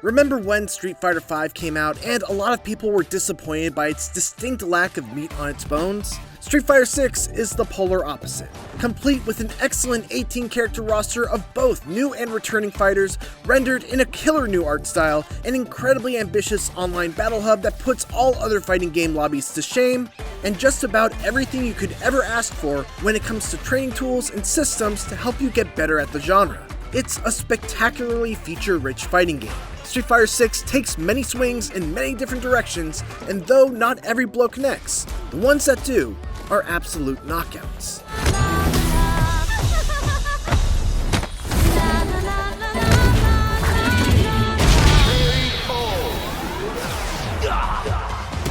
Remember when Street Fighter V came out and a lot of people were disappointed by its distinct lack of meat on its bones? Street Fighter VI is the polar opposite, complete with an excellent 18-character roster of both new and returning fighters, rendered in a killer new art style, an incredibly ambitious online battle hub that puts all other fighting game lobbies to shame, and just about everything you could ever ask for when it comes to training tools and systems to help you get better at the genre. It's a spectacularly feature-rich fighting game. Street Fighter VI takes many swings in many different directions, and though not every blow connects, the ones that do are absolute knockouts.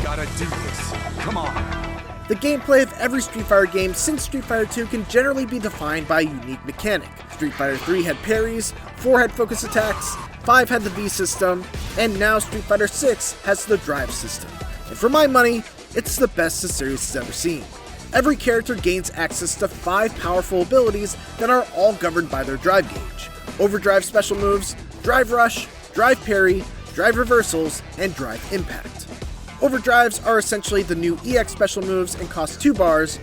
Gotta do this. Come on. The gameplay of every Street Fighter game since Street Fighter II can generally be defined by a unique mechanic. Street Fighter III had parries, 4 had focus attacks, 5 had the V system, and now Street Fighter VI has the drive system. And for my money, it's the best the series has ever seen. Every character gains access to 5 powerful abilities that are all governed by their drive gauge: overdrive special moves, drive rush, drive parry, drive reversals, and drive impact. Overdrives are essentially the new EX special moves and cost 2 bars.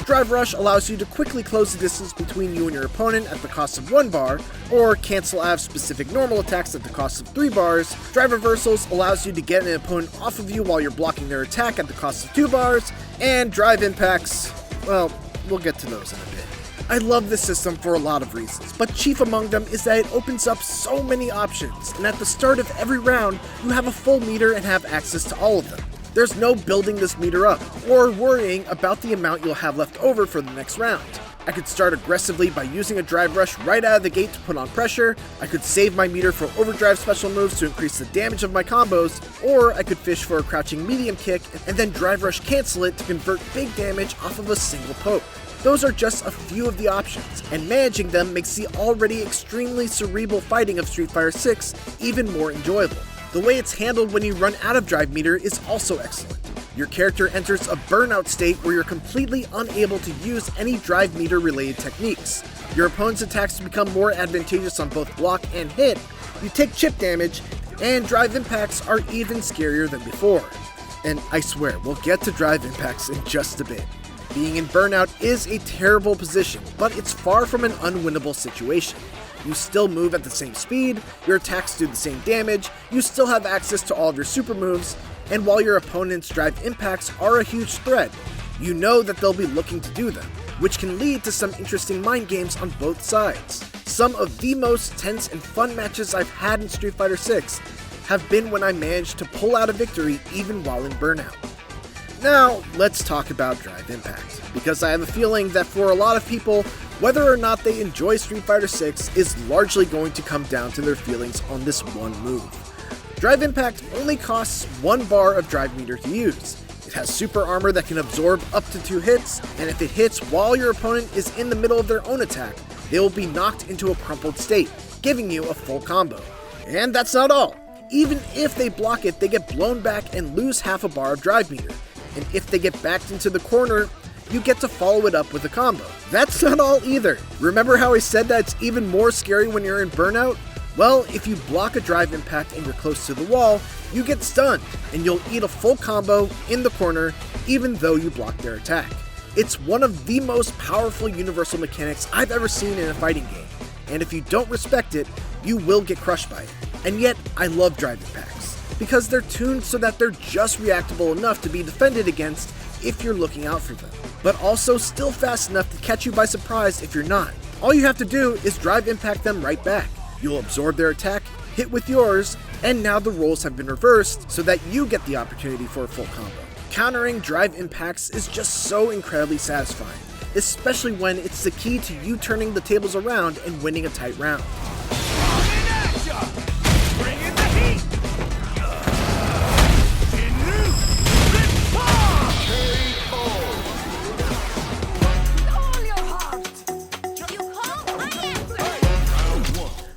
Drive Rush allows you to quickly close the distance between you and your opponent at the cost of 1 bar, or cancel out specific normal attacks at the cost of 3 bars. Drive Reversals allows you to get an opponent off of you while you're blocking their attack at the cost of 2 bars, and Drive Impacts, well, we'll get to those in a bit. I love this system for a lot of reasons, but chief among them is that it opens up so many options, and at the start of every round, you have a full meter and have access to all of them. There's no building this meter up, or worrying about the amount you'll have left over for the next round. I could start aggressively by using a drive rush right out of the gate to put on pressure, I could save my meter for overdrive special moves to increase the damage of my combos, or I could fish for a crouching medium kick and then drive rush cancel it to convert big damage off of a single poke. Those are just a few of the options, and managing them makes the already extremely cerebral fighting of Street Fighter VI even more enjoyable. The way it's handled when you run out of drive meter is also excellent. Your character enters a burnout state where you're completely unable to use any drive meter related techniques. Your opponent's attacks become more advantageous on both block and hit, you take chip damage, and drive impacts are even scarier than before. And I swear, we'll get to drive impacts in just a bit. Being in burnout is a terrible position, but it's far from an unwinnable situation. You still move at the same speed, your attacks do the same damage, you still have access to all of your super moves, and while your opponent's drive impacts are a huge threat, you know that they'll be looking to do them, which can lead to some interesting mind games on both sides. Some of the most tense and fun matches I've had in Street Fighter VI have been when I managed to pull out a victory even while in burnout. Now, let's talk about drive impact, because I have a feeling that for a lot of people, whether or not they enjoy Street Fighter VI is largely going to come down to their feelings on this one move. Drive Impact only costs 1 bar of drive meter to use. It has super armor that can absorb up to 2 hits, and if it hits while your opponent is in the middle of their own attack, they will be knocked into a crumpled state, giving you a full combo. And that's not all. Even if they block it, they get blown back and lose half a bar of drive meter. And if they get backed into the corner, you get to follow it up with a combo. That's not all either. Remember how I said that it's even more scary when you're in burnout? Well, if you block a drive impact and you're close to the wall, you get stunned, and you'll eat a full combo in the corner, even though you block their attack. It's one of the most powerful universal mechanics I've ever seen in a fighting game, and if you don't respect it, you will get crushed by it. And yet, I love drive impacts, because they're tuned so that they're just reactable enough to be defended against if you're looking out for them, but also still fast enough to catch you by surprise if you're not. All you have to do is drive impact them right back. You'll absorb their attack, hit with yours, and now the roles have been reversed so that you get the opportunity for a full combo. Countering drive impacts is just so incredibly satisfying, especially when it's the key to you turning the tables around and winning a tight round.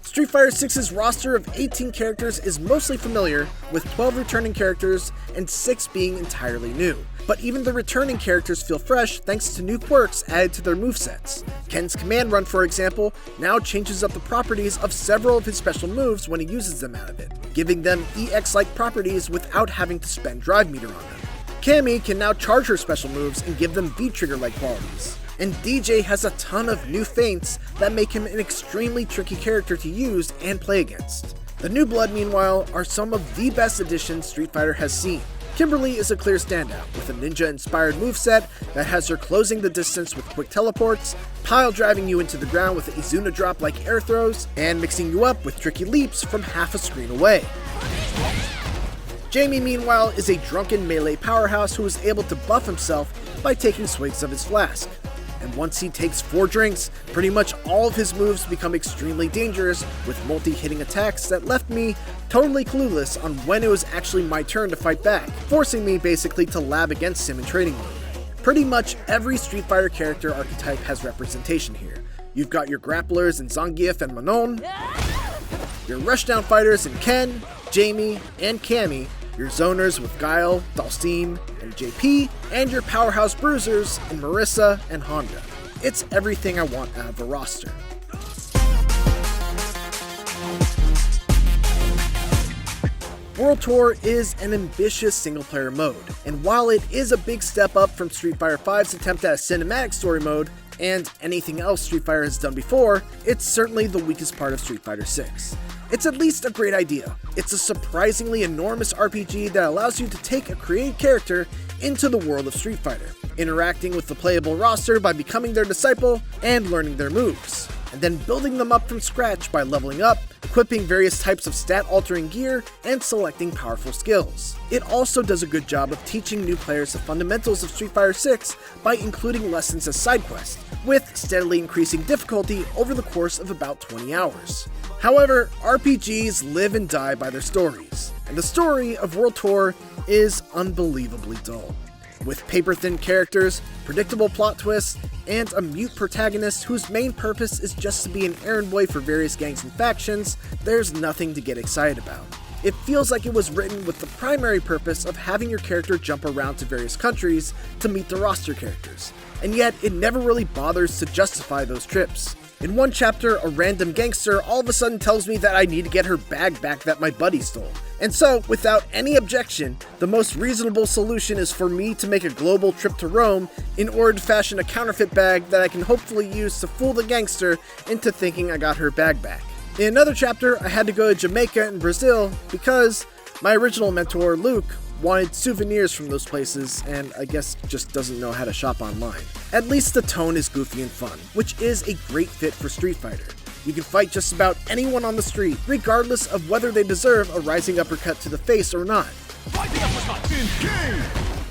Street Fighter VI's roster of 18 characters is mostly familiar, with 12 returning characters and 6 being entirely new. but even the returning characters feel fresh thanks to new quirks added to their movesets. Ken's command run, for example, now changes up the properties of several of his special moves when he uses them out of it, giving them EX-like properties without having to spend drive meter on them. Cammy can now charge her special moves and give them V-trigger-like qualities. And DJ has a ton of new feints that make him an extremely tricky character to use and play against. The New Blood, meanwhile, are some of the best additions Street Fighter has seen. Kimberly is a clear standout, with a ninja-inspired moveset that has her closing the distance with quick teleports, pile driving you into the ground with Izuna drop-like air throws, and mixing you up with tricky leaps from half a screen away. Jamie, meanwhile, is a drunken melee powerhouse who is able to buff himself by taking swigs of his flask. And once he takes 4 drinks, pretty much all of his moves become extremely dangerous with multi-hitting attacks that left me totally clueless on when it was actually my turn to fight back, forcing me basically to lab against him in training mode. Pretty much every Street Fighter character archetype has representation here. You've got your grapplers in Zangief and Manon, your rushdown fighters in Ken, Jamie, and Cammy, your zoners with Guile, Dalsim, and JP, and your powerhouse bruisers in Marissa and Honda. It's everything I want out of a roster. World Tour is an ambitious single-player mode, and while it is a big step up from Street Fighter V's attempt at a cinematic story mode, and anything else Street Fighter has done before, it's certainly the weakest part of Street Fighter 6. It's at least a great idea. It's a surprisingly enormous RPG that allows you to take a created character into the world of Street Fighter, interacting with the playable roster by becoming their disciple and learning their moves, and then building them up from scratch by leveling up, equipping various types of stat-altering gear, and selecting powerful skills. It also does a good job of teaching new players the fundamentals of Street Fighter 6 by including lessons as side quests, with steadily increasing difficulty over the course of about 20 hours. However, RPGs live and die by their stories, and the story of World Tour is unbelievably dull. With paper-thin characters, predictable plot twists, and a mute protagonist whose main purpose is just to be an errand boy for various gangs and factions, there's nothing to get excited about. It feels like it was written with the primary purpose of having your character jump around to various countries to meet the roster characters, and yet it never really bothers to justify those trips. In one chapter, a random gangster all of a sudden tells me that I need to get her bag back that my buddy stole. And so, without any objection, the most reasonable solution is for me to make a global trip to Rome in order to fashion a counterfeit bag that I can hopefully use to fool the gangster into thinking I got her bag back. In another chapter, I had to go to Jamaica and Brazil because my original mentor, Luke, wanted souvenirs from those places and I guess just doesn't know how to shop online. At least the tone is goofy and fun, which is a great fit for Street Fighter. You can fight just about anyone on the street, regardless of whether they deserve a rising uppercut to the face or not.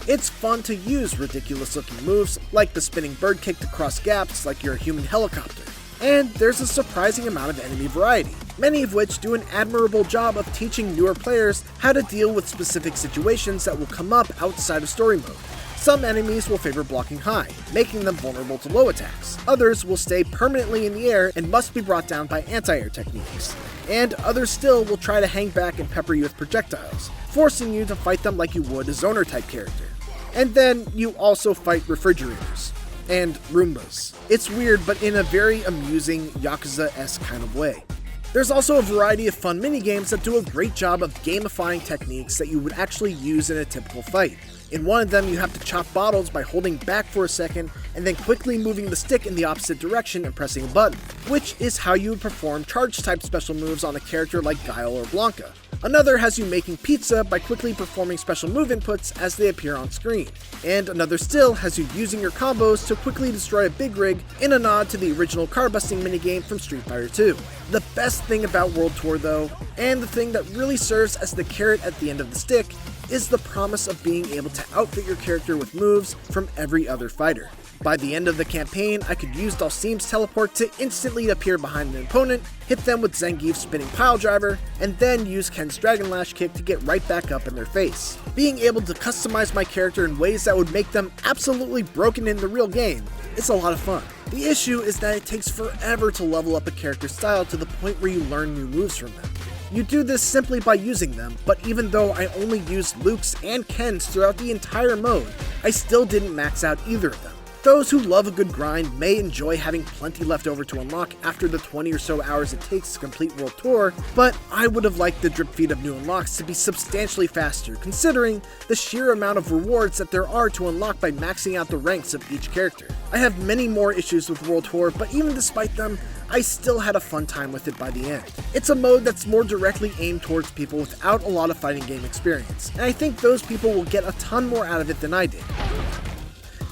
It's fun to use ridiculous looking moves like the spinning bird kick to cross gaps like you're a human helicopter. And there's a surprising amount of enemy variety, many of which do an admirable job of teaching newer players how to deal with specific situations that will come up outside of story mode. Some enemies will favor blocking high, making them vulnerable to low attacks. Others will stay permanently in the air and must be brought down by anti-air techniques. And others still will try to hang back and pepper you with projectiles, forcing you to fight them like you would a zoner type character. And then you also fight refrigerators and Roombas. It's weird, but in a very amusing Yakuza-esque kind of way. There's also a variety of fun minigames that do a great job of gamifying techniques that you would actually use in a typical fight. In one of them, you have to chop bottles by holding back for a second and then quickly moving the stick in the opposite direction and pressing a button, which is how you would perform charge-type special moves on a character like Guile or Blanca. Another has you making pizza by quickly performing special move inputs as they appear on screen. And another still has you using your combos to quickly destroy a big rig in a nod to the original car busting minigame from Street Fighter 2. The best thing about World Tour though, and the thing that really serves as the carrot at the end of the stick, is the promise of being able to outfit your character with moves from every other fighter. By the end of the campaign, I could use Dalsim's teleport to instantly appear behind an opponent, hit them with Zangief's spinning pile driver, and then use Ken's Dragon Lash kick to get right back up in their face. Being able to customize my character in ways that would make them absolutely broken in the real game is a lot of fun. The issue is that it takes forever to level up a character's style to the point where you learn new moves from them. You do this simply by using them, but even though I only used Luke's and Ken's throughout the entire mode, I still didn't max out either of them. Those who love a good grind may enjoy having plenty left over to unlock after the 20 or so hours it takes to complete World Tour, but I would have liked the drip feed of new unlocks to be substantially faster, considering the sheer amount of rewards that there are to unlock by maxing out the ranks of each character. I have many more issues with World Tour, but even despite them, I still had a fun time with it by the end. It's a mode that's more directly aimed towards people without a lot of fighting game experience, and I think those people will get a ton more out of it than I did.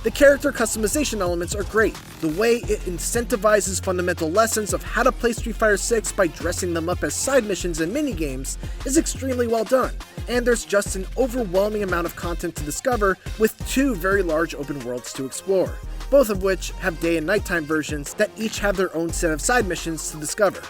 The character customization elements are great. The way it incentivizes fundamental lessons of how to play Street Fighter 6 by dressing them up as side missions and minigames is extremely well done, and there's just an overwhelming amount of content to discover with 2 very large open worlds to explore, both of which have day and nighttime versions that each have their own set of side missions to discover.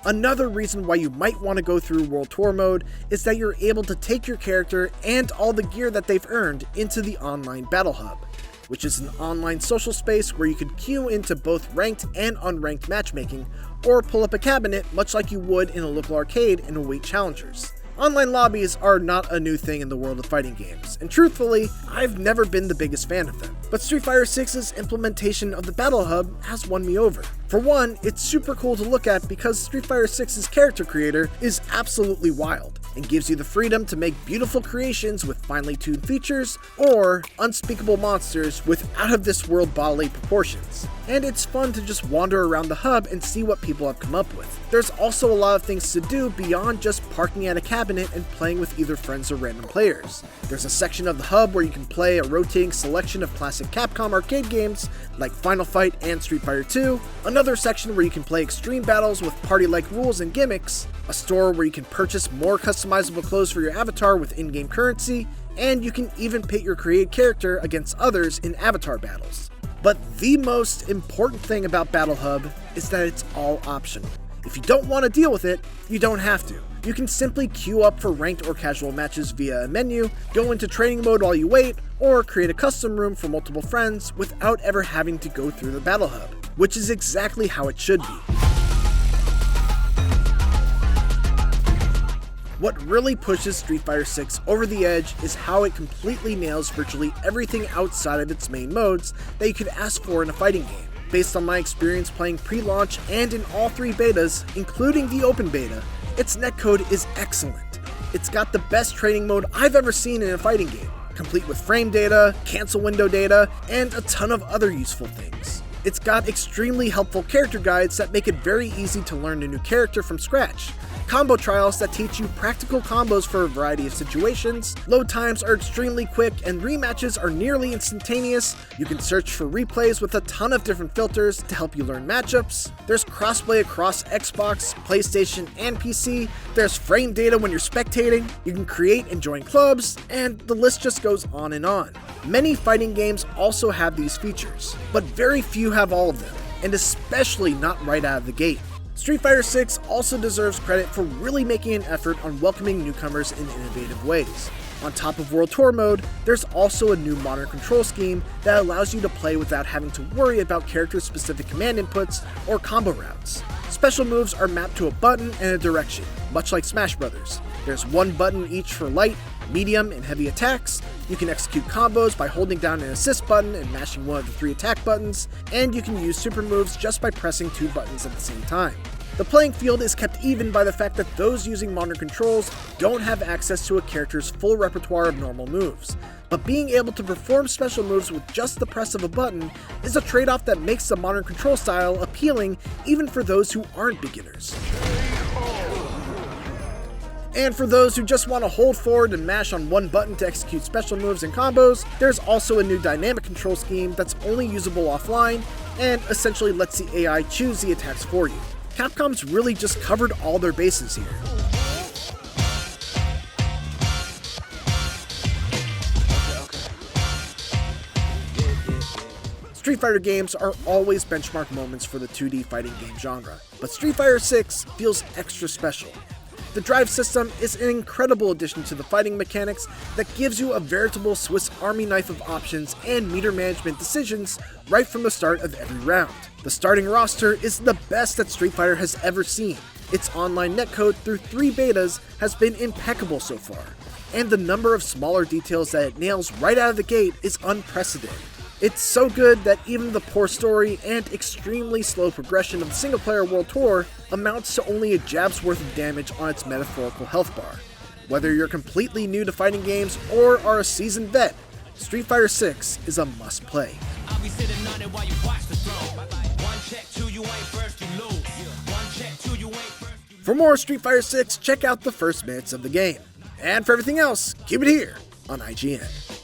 Another reason why you might want to go through World Tour mode is that you're able to take your character and all the gear that they've earned into the online Battle Hub, which is an online social space where you can queue into both ranked and unranked matchmaking, or pull up a cabinet much like you would in a local arcade and await challengers. Online lobbies are not a new thing in the world of fighting games, and truthfully, I've never been the biggest fan of them. But Street Fighter 6's implementation of the Battle Hub has won me over. For one, it's super cool to look at because Street Fighter 6's character creator is absolutely wild, and gives you the freedom to make beautiful creations with finely tuned features, or unspeakable monsters with out-of-this-world bodily proportions. And it's fun to just wander around the hub and see what people have come up with. There's also a lot of things to do beyond just parking at a cabinet and playing with either friends or random players. There's a section of the hub where you can play a rotating selection of classic Capcom arcade games like Final Fight and Street Fighter 2, another section where you can play extreme battles with party-like rules and gimmicks, a store where you can purchase more customizable clothes for your avatar with in-game currency, and you can even pit your created character against others in avatar battles. But the most important thing about Battle Hub is that it's all optional. If you don't want to deal with it, you don't have to. You can simply queue up for ranked or casual matches via a menu, go into training mode while you wait, or create a custom room for multiple friends without ever having to go through the Battle Hub, which is exactly how it should be. What really pushes Street Fighter 6 over the edge is how it completely nails virtually everything outside of its main modes that you could ask for in a fighting game. Based on my experience playing pre-launch and in all 3 betas, including the open beta, its netcode is excellent. It's got the best training mode I've ever seen in a fighting game, complete with frame data, cancel window data, and a ton of other useful things. It's got extremely helpful character guides that make it very easy to learn a new character from scratch, combo trials that teach you practical combos for a variety of situations, load times are extremely quick and rematches are nearly instantaneous, you can search for replays with a ton of different filters to help you learn matchups, there's crossplay across Xbox, PlayStation, and PC, there's frame data when you're spectating, you can create and join clubs, and the list just goes on and on. Many fighting games also have these features, but very few have all of them, and especially not right out of the gate. Street Fighter 6 also deserves credit for really making an effort on welcoming newcomers in innovative ways. On top of World Tour mode, there's also a new modern control scheme that allows you to play without having to worry about character-specific command inputs or combo routes. Special moves are mapped to a button and a direction, much like Smash Bros. There's one button each for light, medium, and heavy attacks. You can execute combos by holding down an assist button and mashing one of the 3 attack buttons, and you can use super moves just by pressing 2 buttons at the same time. The playing field is kept even by the fact that those using modern controls don't have access to a character's full repertoire of normal moves, but being able to perform special moves with just the press of a button is a trade-off that makes the modern control style appealing even for those who aren't beginners. And for those who just want to hold forward and mash on one button to execute special moves and combos, there's also a new dynamic control scheme that's only usable offline and essentially lets the AI choose the attacks for you. Capcom's really just covered all their bases here. Street Fighter games are always benchmark moments for the 2D fighting game genre, but Street Fighter 6 feels extra special. The drive system is an incredible addition to the fighting mechanics that gives you a veritable Swiss Army knife of options and meter management decisions right from the start of every round. The starting roster is the best that Street Fighter has ever seen. Its online netcode through 3 betas has been impeccable so far, and the number of smaller details that it nails right out of the gate is unprecedented. It's so good that even the poor story and extremely slow progression of the single-player world tour amounts to only a jab's worth of damage on its metaphorical health bar. Whether you're completely new to fighting games or are a seasoned vet, Street Fighter 6 is a must-play. For more Street Fighter 6, check out the first minutes of the game. And for everything else, keep it here on IGN.